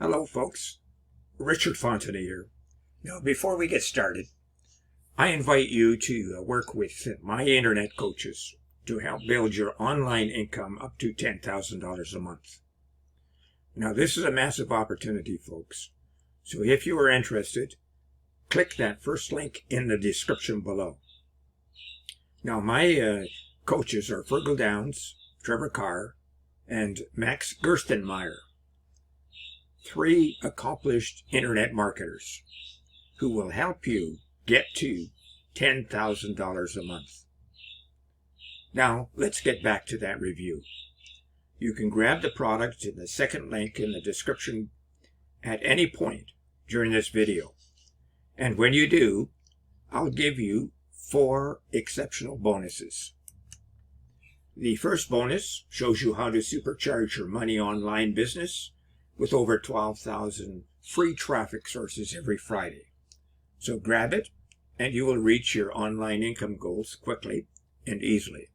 Hello folks, Richard Fontaine here. Now before we get started, I invite you to work with my internet coaches to help build your online income up to $10,000 a month. Now this is a massive opportunity, folks. So if you are interested, click that first link in the description below. Now my coaches are Fergal Downs, Trevor Carr, and Max Gerstenmaier. 3 accomplished internet marketers who will help you get to $10,000 a month. Now, let's get back to that review. You can grab the product in the second link in the description at any point during this video. And when you do, I'll give you 4 exceptional bonuses. The first bonus shows you how to supercharge your money online business with over 12,000 free traffic sources every Friday. So grab it and you will reach your online income goals quickly and easily.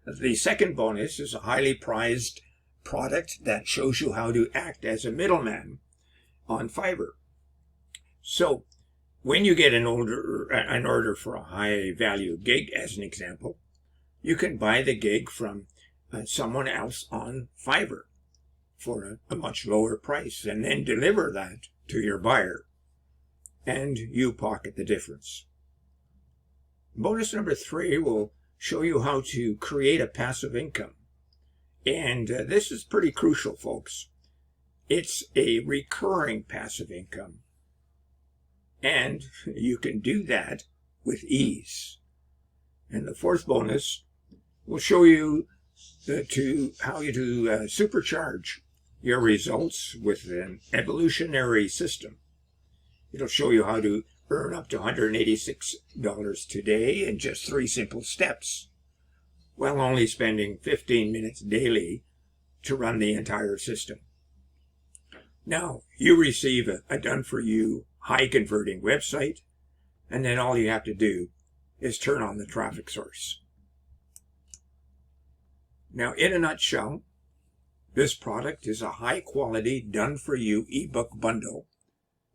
The second bonus is a highly prized product that shows you how to act as a middleman on Fiverr. So when you get an order for a high value gig, as an example, you can buy the gig from someone else on Fiverr for a much lower price and then deliver that to your buyer, and you pocket the difference. Bonus number 3 will show you how to create a passive income, and this is pretty crucial, folks. It's a recurring passive income, and you can do that with ease. And the fourth bonus will show you how you supercharge your results with an evolutionary system. It'll show you how to earn up to $186 today in just 3 simple steps, while only spending 15 minutes daily to run the entire system. Now, you receive a done-for-you, high-converting website, and then all you have to do is turn on the traffic source. Now, in a nutshell, this product is a high-quality, done-for-you ebook bundle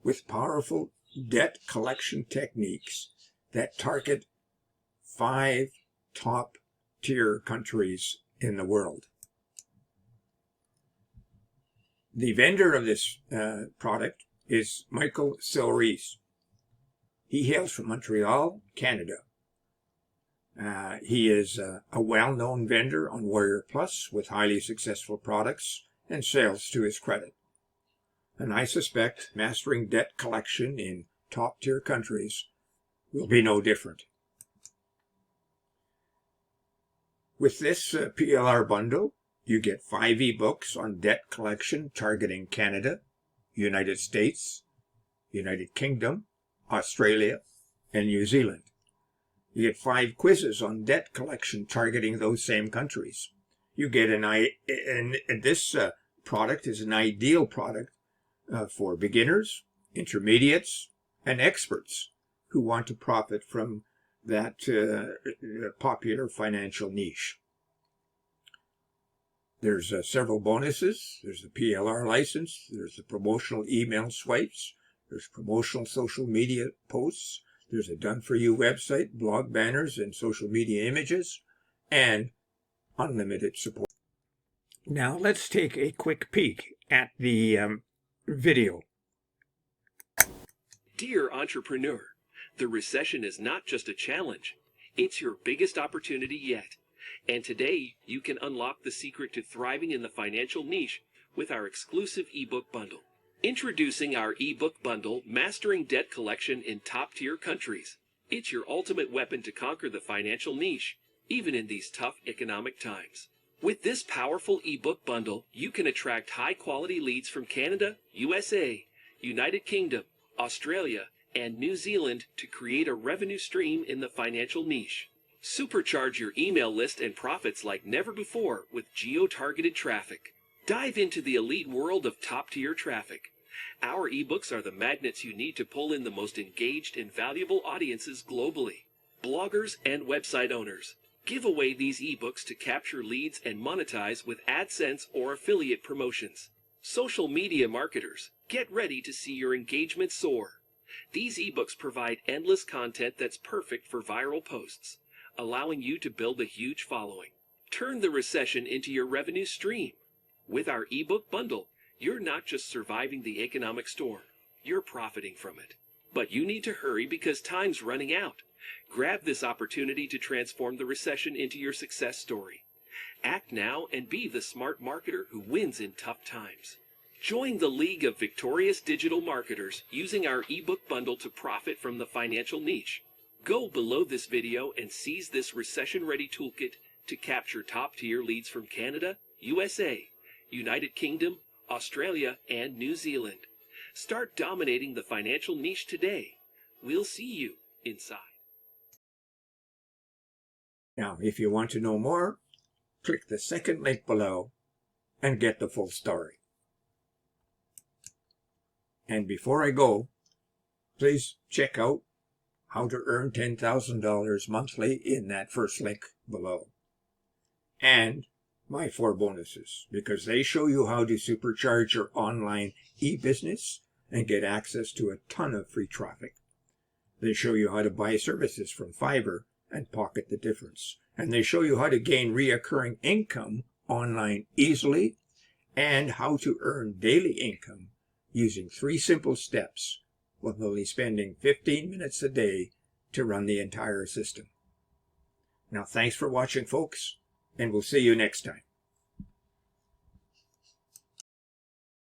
with powerful debt collection techniques that target 5 top-tier countries in the world. The vendor of this product is Michael Silries. He hails from Montreal, Canada. He is a well-known vendor on Warrior Plus with highly successful products and sales to his credit. And I suspect mastering debt collection in top-tier countries will be no different. With this PLR bundle, you get 5 ebooks on debt collection targeting Canada, United States, United Kingdom, Australia, and New Zealand. You get 5 quizzes on debt collection targeting those same countries. You get this product is an ideal product for beginners, intermediates, and experts who want to profit from that popular financial niche. There's several bonuses. There's a PLR license. There's the promotional email swipes. There's promotional social media posts. There's a done-for-you website, blog banners, and social media images, and unlimited support. Now let's take a quick peek at the video. Dear entrepreneur, the recession is not just a challenge, it's your biggest opportunity yet. And today, you can unlock the secret to thriving in the financial niche with our exclusive ebook bundle. Introducing our ebook bundle, Mastering Debt Collection in Top-Tier Countries. It's your ultimate weapon to conquer the financial niche, even in these tough economic times. With this powerful ebook bundle, you can attract high-quality leads from Canada, USA, United Kingdom, Australia, and New Zealand to create a revenue stream in the financial niche. Supercharge your email list and profits like never before with geo-targeted traffic. Dive into the elite world of top-tier traffic. Our ebooks are the magnets you need to pull in the most engaged and valuable audiences globally. Bloggers and website owners. Give away these ebooks to capture leads and monetize with AdSense or affiliate promotions. Social media marketers, get ready to see your engagement soar. These ebooks provide endless content that's perfect for viral posts, allowing you to build a huge following. Turn the recession into your revenue stream. With our ebook bundle, you're not just surviving the economic storm, you're profiting from it. But you need to hurry because time's running out. Grab this opportunity to transform the recession into your success story. Act now and be the smart marketer who wins in tough times. Join the League of Victorious Digital Marketers using our ebook bundle to profit from the financial niche. Go below this video and seize this recession-ready toolkit to capture top-tier leads from Canada, USA, United Kingdom, Australia, and New Zealand. Start dominating the financial niche today. We'll see you inside. Now, if you want to know more, click the second link below and get the full story. And before I go, please check out how to earn $10,000 monthly in that first link below. And my 4 bonuses, because they show you how to supercharge your online e-business and get access to a ton of free traffic. They show you how to buy services from Fiverr and pocket the difference. And they show you how to gain reoccurring income online easily and how to earn daily income using 3 simple steps with only spending 15 minutes a day to run the entire system. Now, thanks for watching, folks, and we'll see you next time.